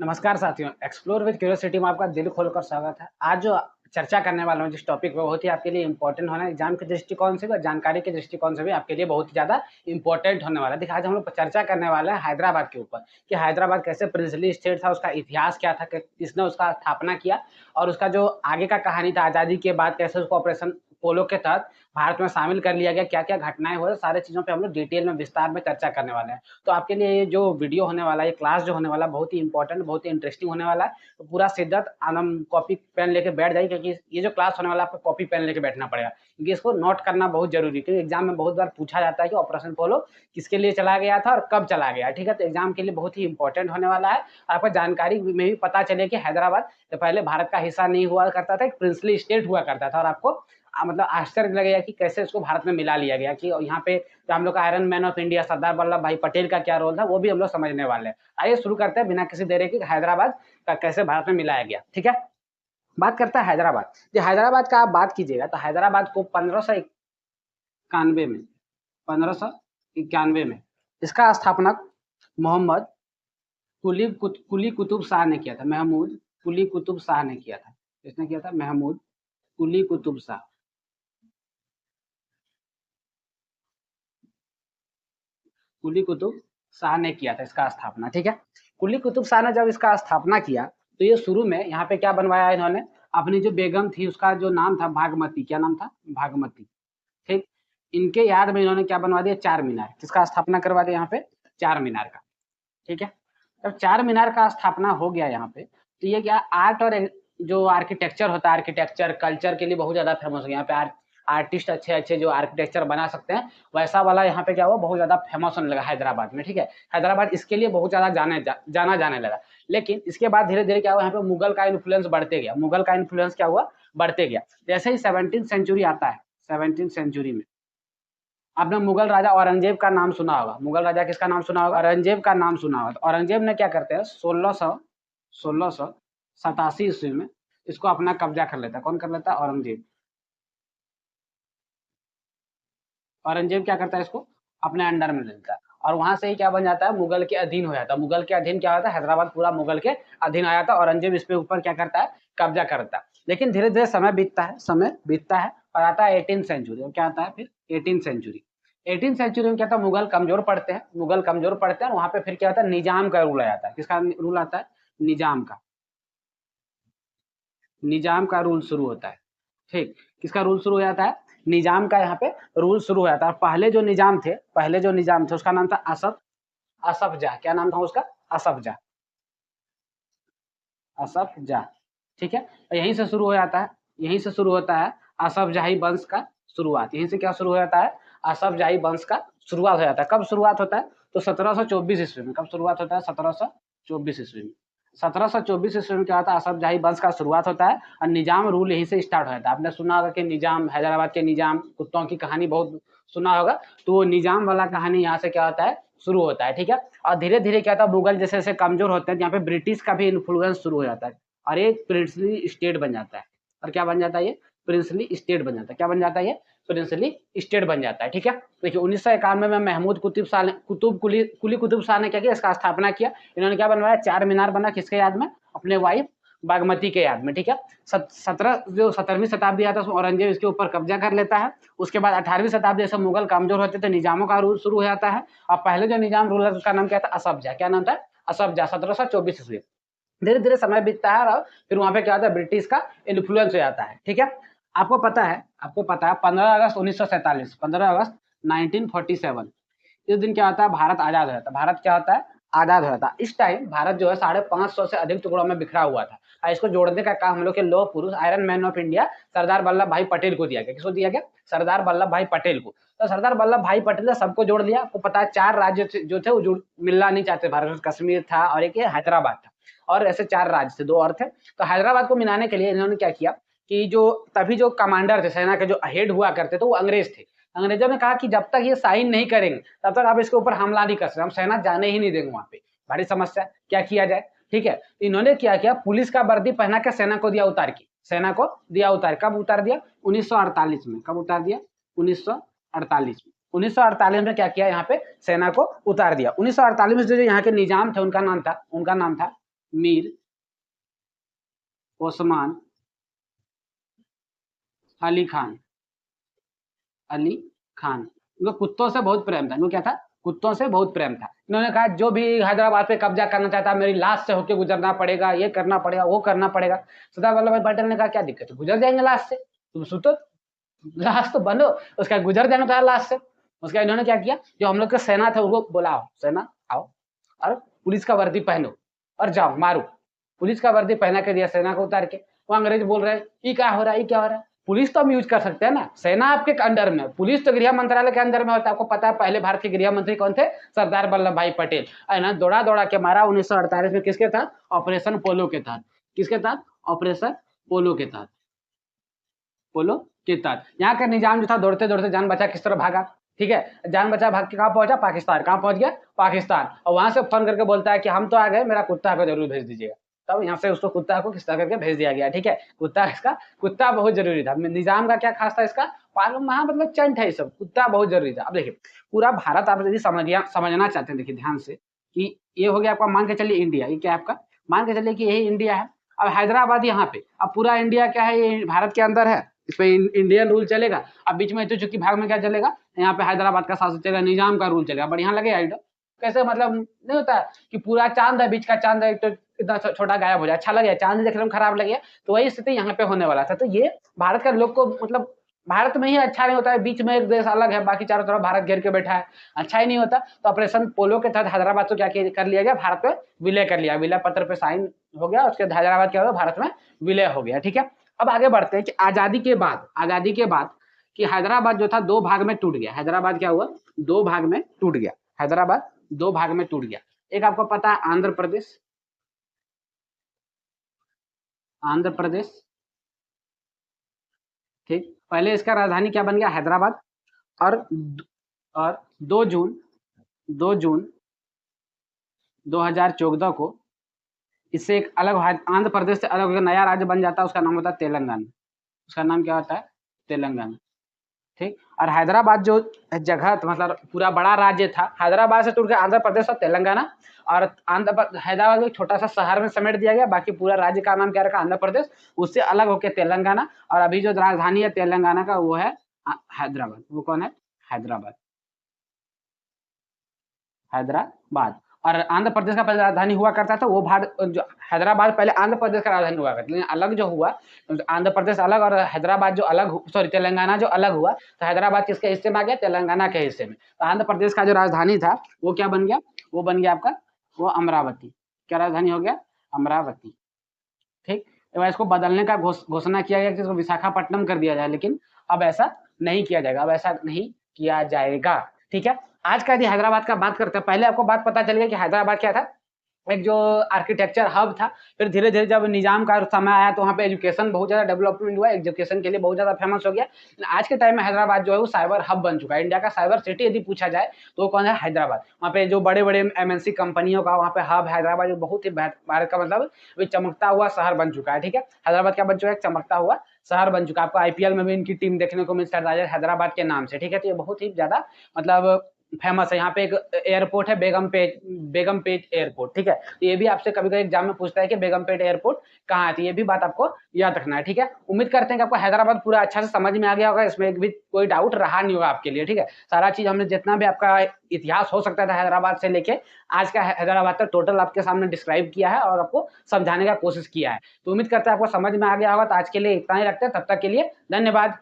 नमस्कार साथियों, explore with curiosity में आपका दिल खोलकर स्वागत है। आज जो चर्चा करने वाला हूँ जिस टॉपिक पे बहुत ही आपके लिए इंपॉर्टेंट होना है, एग्जाम के दृष्टिकोण से भी और जानकारी के दृष्टिकोण से भी आपके लिए बहुत ही ज़्यादा इंपॉर्टेंट होने वाला है। देखिए आज हम लोग चर्चा करने वाले हैं हैदराबाद के ऊपर कि हैदराबाद कैसे प्रिंसली स्टेट था, उसका इतिहास क्या था, किसने उसका स्थापना किया और उसका जो आगे का कहानी था आज़ादी के बाद कैसे उसको ऑपरेशन पोलो के तहत भारत में शामिल कर लिया गया, क्या-क्या घटनाएँ हुई, सारी चीज़ों पे हम लोग डिटेल में विस्तार में चर्चा करने वाले हैं। तो आपके लिए ये जो वीडियो होने वाला है, ये क्लास जो होने वाला है बहुत ही इंपॉर्टेंट, बहुत ही इंटरेस्टिंग होने वाला है। तो पूरा शिद्दत आनम कॉपी पेन लेके बैठ जाइए क्योंकि ये जो क्लास होने वाला है आपको कॉपी पेन लेके बैठना पड़ेगा क्योंकि इसको नोट करना बहुत ज़रूरी है क्योंकि एग्जाम में बहुत बार पूछा जाता है कि ऑपरेशन पोलो किसके लिए चला गया था और कब चला गया, ठीक है? तो एग्जाम के लिए बहुत ही इंपॉर्टेंट होने वाला है। आपको जानकारी में भी पता चले कि हैदराबाद तो पहले भारत का हिस्सा नहीं हुआ करता था, एक प्रिंसली स्टेट हुआ करता था और आपको मतलब आश्चर्य लगेगा कि कैसे उसको भारत में मिला लिया गया कि यहाँ पे जो हम लोग का iron man of India Sardar Vallabh भाई पटेल का क्या रोल था वो भी हम लोग समझने वाले हैं। आइए शुरू करते हैं बिना किसी देरी के हैदराबाद का कैसे भारत में मिलाया गया, ठीक है? बात करते हैं हैदराबाद। जो हैदराबाद का आप बात कीजिएगा तो हैदराबाद को 1591 में 1591 में इसका स्थापनक मोहम्मद कुली कुतुब शाह ने किया था। महमूद कुली कुतुब शाह ने किया था। किसने किया था? महमूद कुली कुतुब शाह। कुली कुतुब शाह ने किया था इसका स्थापना, ठीक है? कुली कुतुब शाह ने जब इसका स्थापना किया तो ये शुरू में यहाँ पे क्या बनवाया इन्होंने, अपनी जो बेगम थी उसका जो नाम था भागमती, क्या नाम था? भागमती, ठीक? इनके याद में इन्होंने क्या बनवा दिया? चार मीनार। किसका स्थापना करवा दिया यहाँ पे? चार मीनार का, ठीक है? जब चार मीनार का स्थापना हो गया यहाँ पे तो ये क्या आर्ट और जो आर्किटेक्चर होता है, आर्किटेक्चर कल्चर के लिए बहुत ज़्यादा फेमस हो गया। यहाँ पे आर्टिस्ट अच्छे-अच्छे जो आर्किटेक्चर बना सकते हैं वैसा वाला यहाँ पे क्या हुआ बहुत ज़्यादा फेमस होने लगा हैदराबाद में, ठीक है? हैदराबाद इसके लिए बहुत ज़्यादा जाना जाने लगा। लेकिन इसके बाद धीरे-धीरे क्या हुआ यहाँ पे मुगल का इन्फ्लुएंस बढ़ते गया। मुगल का इन्फ्लुएंस क्या हुआ? बढ़ते गया। जैसे ही 17th सेंचुरी आता है, 17th सेंचुरी में आपने मुगल राजा औरंगजेब का नाम सुना होगा। मुगल राजा किसका नाम सुना होगा? औरंगजेब का नाम सुना होगा। तो औरंगजेब ने क्या करते हैं 1687 ईस्वी में इसको अपना कब्जा कर लेता है। कौन कर लेता है? औरंगजेब। औरंगजेब क्या करता है इसको अपने अंडर में ले लेता है और वहां से ही क्या बन जाता है? मुगल के अधीन हो जाता है। मुगल के अधीन क्या होता है? हैदराबाद पूरा मुगल के अधीन आ जाता है। औरंगजेब इस पे ऊपर क्या करता है? कब्जा करता है। लेकिन धीरे धीरे समय बीतता है और आता है 18th सेंचुरी। और क्या आता है फिर? 18th century. 18th सेंचुरी में क्या था? मुगल कमजोर पड़ते हैं। मुगल कमजोर पड़ते हैं और वहां पे फिर क्या होता है? निजाम का रूल आ जाता है। किसका रूल आता है? निजाम का। निजाम का रूल शुरू होता है, ठीक? किसका रूल शुरू हो जाता है? निजाम का यहाँ पे रूल शुरू हो जाता है। पहले जो निजाम थे उसका नाम था असफ जाह। क्या नाम था उसका? असफ जाह। असफ जाह, ठीक है? यहीं से शुरू हो जाता है, यहीं से शुरू होता है असफ जाही वंश का शुरुआत। यहीं से क्या शुरू हो जाता है? असफ जाही वंश का शुरुआत हो जाता है। कब शुरुआत होता है? तो 1724 ईस्वी में। कब शुरुआत होता है? 1724 ईस्वी में। 1724 ईस्वी में क्या होता है? असफ जाही वंश का शुरुआत होता है और निजाम रूल यहीं से स्टार्ट हो जाता है। आपने सुना होगा कि निजाम, हैदराबाद के निजाम, कुत्तों की कहानी बहुत सुना होगा। तो वो निजाम वाला कहानी यहाँ से क्या होता है? शुरू होता है, ठीक है? और धीरे-धीरे क्या होता है? मुगल जैसे-जैसे कमजोर होते हैं यहाँ पे ब्रिटिश का भी इन्फ्लुएंस शुरू हो जाता है और एक प्रिंसली स्टेट बन जाता है। और क्या बन जाता है ये? प्रिंसली स्टेट बन जाता है। क्या बन जाता है ये? प्रिंसली स्टेट बन जाता है, ठीक है? देखिए 1991 में महमूद कुली कुतुब शाह ने क्या किया? इसका स्थापना किया। इन्होंने क्या बनवाया? चार मीनार बना। किसके याद में? अपने वाइफ बागमती के याद में, ठीक है? 17वीं शताब्दी आता है उसमें औरंगजेब इसके ऊपर कब्जा कर लेता है। उसके बाद 18वीं शताब्दी से मुगल कमजोर होते थे, निजामों का रूल शुरू हो जाता है और पहले जो निजाम रूलर उसका नाम क्या था? असफ जाह। क्या नाम था? असफ जाह। 1724 ईस्वी। धीरे धीरे समय बीतता है और फिर वहां पे क्या होता है? ब्रिटिश का इन्फ्लुएंस हो जाता है, ठीक है? आपको पता है 15 अगस्त 1947, 15 अगस्त 1947 इस दिन क्या होता है? भारत आजाद हो जाता है। भारत क्या होता है? आजाद हो जाता है। इस टाइम भारत जो है 550 से अधिक टुकड़ों में बिखरा हुआ था और इसको जोड़ने का काम हम लोग के लौह पुरुष iron man of India Sardar Vallabh भाई पटेल को दिया गया। किसको दिया गया? सरदार वल्लभ भाई पटेल को। तो सरदार वल्लभ भाई पटेल ने सबको जोड़ दिया। आपको पता है चार राज्य जो थे वो मिलना नहीं चाहते भारत में। कश्मीर था और एक ये हैदराबाद था और ऐसे चार राज्य थे, दो और थे। तो हैदराबाद को मिलाने के लिए इन्होंने क्या किया कि जो तभी जो कमांडर थे, सेना के जो हेड हुआ करते थे वो अंग्रेज थे। अंग्रेजों ने कहा कि जब तक ये साइन नहीं करेंगे तब तक आप इसके ऊपर हमला नहीं कर सकते, हम सेना जाने ही नहीं देंगे वहां पे। भारी समस्या, क्या किया जाए, ठीक है? इन्होंने क्या किया? पुलिस का वर्दी पहना के सेना को दिया उतार के। सेना को दिया उतार। कब उतार दिया? 1948 में। कब उतार दिया? 1948 में। 1948 में क्या किया? यहाँ पे सेना को उतार दिया। 1948 में जो यहाँ के निजाम थे उनका नाम था मीर ओस्मान अली खान। अली खान, इनको कुत्तों से बहुत प्रेम था। इनको क्या था? कुत्तों से बहुत प्रेम था। इन्होंने कहा जो भी हैदराबाद पे कब्जा करना चाहता है मेरी लाश से होके गुजरना पड़ेगा, ये करना पड़ेगा, वो करना पड़ेगा। सरदार वल्लभ भाई पटेल ने कहा क्या दिक्कत है, गुजर जाएंगे लाश से, तुम सुतो, लाश तो बनो, उसका गुजर जाना था लाश से। उसका इन्होंने क्या किया, जो हम लोग का सेना था उनको बुलाओ, सेना आओ और पुलिस का वर्दी पहनो और जाओ मारो। पुलिस का वर्दी पहना के दिया सेना को उतार के। वो अंग्रेज बोल रहे हैं ये क्या हो रहा है, ये क्या हो रहा है। पुलिस तो हम यूज कर सकते हैं ना, सेना आपके अंडर में, पुलिस तो गृह मंत्रालय के अंदर में होता है। आपको पता है पहले भारत के गृह मंत्री कौन थे? सरदार वल्लभ भाई पटेल। है ना, दौड़ा दौड़ा के मारा 1948 में, किसके तहत? ऑपरेशन पोलो के तहत। किसके तहत? ऑपरेशन पोलो के तहत। पोलो के तहत यहाँ का निजाम जो था दौड़ते दौड़ते जान बचा किस तरह भागा, ठीक है, जान बचा भाग के कहाँ पहुंचा? पाकिस्तान। कहाँ पहुंच गया? पाकिस्तान। और वहां से फोन करके बोलता है कि हम तो आ गए, मेरा कुत्ता को जरूर भेज दीजिएगा। तब यहाँ से उसको कुत्ता को किस तरह करके भेज दिया गया, ठीक है। कुत्ता, इसका कुत्ता बहुत जरूरी था। निजाम का क्या खास था इसका? वहां मतलब चंट है, सब कुत्ता बहुत जरूरी था। अब देखिए पूरा भारत आप यदि समझना चाहते हैं, देखिए ध्यान से कि ये हो गया आपका, मान के चलिए इंडिया, ये क्या है आपका, मान के चलिए कि यही इंडिया है। अब हैदराबाद यहाँ पे, अब पूरा इंडिया क्या है, ये भारत के अंदर है, इस पे इंडियन रूल चलेगा। अब बीच में तो चूंकि भाग में क्या चलेगा, यहाँ पे हैदराबाद का शासन चलेगा, निजाम का रूल चलेगा। बढ़िया लगे आइडिया? कैसे मतलब नहीं होता कि पूरा चांद है, बीच का चांद है तो इतना छोटा गायब हो जाए, अच्छा लगे, चांद देखने में खराब लगे, तो वही स्थिति यहाँ पे होने वाला था। तो ये भारत का लोग को मतलब भारत में ही अच्छा नहीं होता है, बीच में एक देश अलग है, बाकी चारों तरफ भारत घेर के बैठा है, अच्छा ही नहीं होता। तो ऑपरेशन पोलो के तहत हैदराबाद को क्या कर लिया गया, भारत में विलय कर लिया, विलय पत्र पे साइन हो गया, उसके हैदराबाद क्या हो गया, भारत में विलय हो गया, ठीक है। अब आगे बढ़ते हैं कि आजादी के बाद कि हैदराबाद जो था दो भाग में टूट गया। हैदराबाद क्या हुआ? दो भाग में टूट गया। हैदराबाद दो भाग में टूट गया। एक आपको पता है आंध्र प्रदेश, आंध्र प्रदेश, ठीक। पहले इसका राजधानी क्या बन गया? हैदराबाद। और और 2 जून 2 जून 2014 को इससे एक अलग आंध्र प्रदेश से अलग होकर नया राज्य बन जाता है, उसका नाम होता है तेलंगाना। उसका नाम क्या होता है? तेलंगाना, ठीक। और हैदराबाद जो जगह मतलब पूरा बड़ा राज्य था, हैदराबाद से टूट के आंध्र प्रदेश और तेलंगाना, और हैदराबाद को एक छोटा सा शहर में समेट दिया गया, बाकी पूरा राज्य का नाम क्या रखा? आंध्र प्रदेश। उससे अलग होकर तेलंगाना, और अभी जो राजधानी है तेलंगाना का वो है हैदराबाद। वो कौन है? हैदराबाद, हैदराबाद। और आंध्र प्रदेश का पहले राजधानी हुआ करता था वो जो हैदराबाद पहले आंध्र प्रदेश का राजधानी हुआ करता, लेकिन अलग जो हुआ आंध्र प्रदेश अलग और हैदराबाद जो अलग, सॉरी तेलंगाना जो अलग हुआ, तो हैदराबाद किसके हिस्से में आ गया? तेलंगाना के हिस्से में। तो आंध्र प्रदेश का जो राजधानी था वो क्या बन गया? वो बन गया आपका वो अमरावती। क्या राजधानी हो गया? अमरावती, ठीक। तो इसको बदलने का घोषणा किया गया कि इसको विशाखापट्टनम कर दिया जाए, लेकिन अब ऐसा नहीं किया जाएगा, अब ऐसा नहीं किया जाएगा, ठीक है। आज का यदि हैदराबाद का बात करते हैं, पहले आपको बात पता चल गया कि हैदराबाद क्या था, एक जो आर्किटेक्चर हब था। फिर धीरे धीरे जब निजाम का समय आया तो वहाँ पे एजुकेशन बहुत ज़्यादा डेवलपमेंट हुआ, एजुकेशन के लिए बहुत ज़्यादा फेमस हो गया। आज के टाइम में हैदराबाद जो है वो साइबर हब बन चुका है। इंडिया का साइबर सिटी यदि पूछा जाए तो कौन है? हैदराबाद। वहाँ पे जो बड़े बड़े एमएनसी कंपनियों का वहाँ पे हब हैदराबाद, जो बहुत ही भारत का मतलब चमकता हुआ शहर बन चुका है, ठीक है। हैदराबाद क्या बन चुका है? चमकता हुआ शहर बन चुका है। आपको आईपीएल में भी इनकी टीम देखने को मिलती है हैदराबाद के नाम से, ठीक है। तो ये बहुत ही ज़्यादा मतलब फेमस है। यहाँ पे एक एयरपोर्ट है बेगमपेट एयरपोर्ट, ठीक है। तो ये भी आपसे कभी कभी एग्जाम में पूछता है कि बेगमपेट एयरपोर्ट कहाँ है, तो ये भी बात आपको याद रखना है, ठीक है। उम्मीद करते हैं कि आपको हैदराबाद पूरा अच्छा से समझ में आ गया होगा, इसमें एक भी कोई डाउट रहा नहीं होगा आपके लिए, ठीक है। सारा चीज हमने जितना भी आपका इतिहास हो सकता था हैदराबाद से लेके आज का हैदराबाद तक टोटल आपके सामने डिस्क्राइब किया है और आपको समझाने का कोशिश किया है। तो उम्मीद करते हैं आपको समझ में आ गया होगा। तो आज के लिए इतना ही रखते हैं, तब तक के लिए धन्यवाद।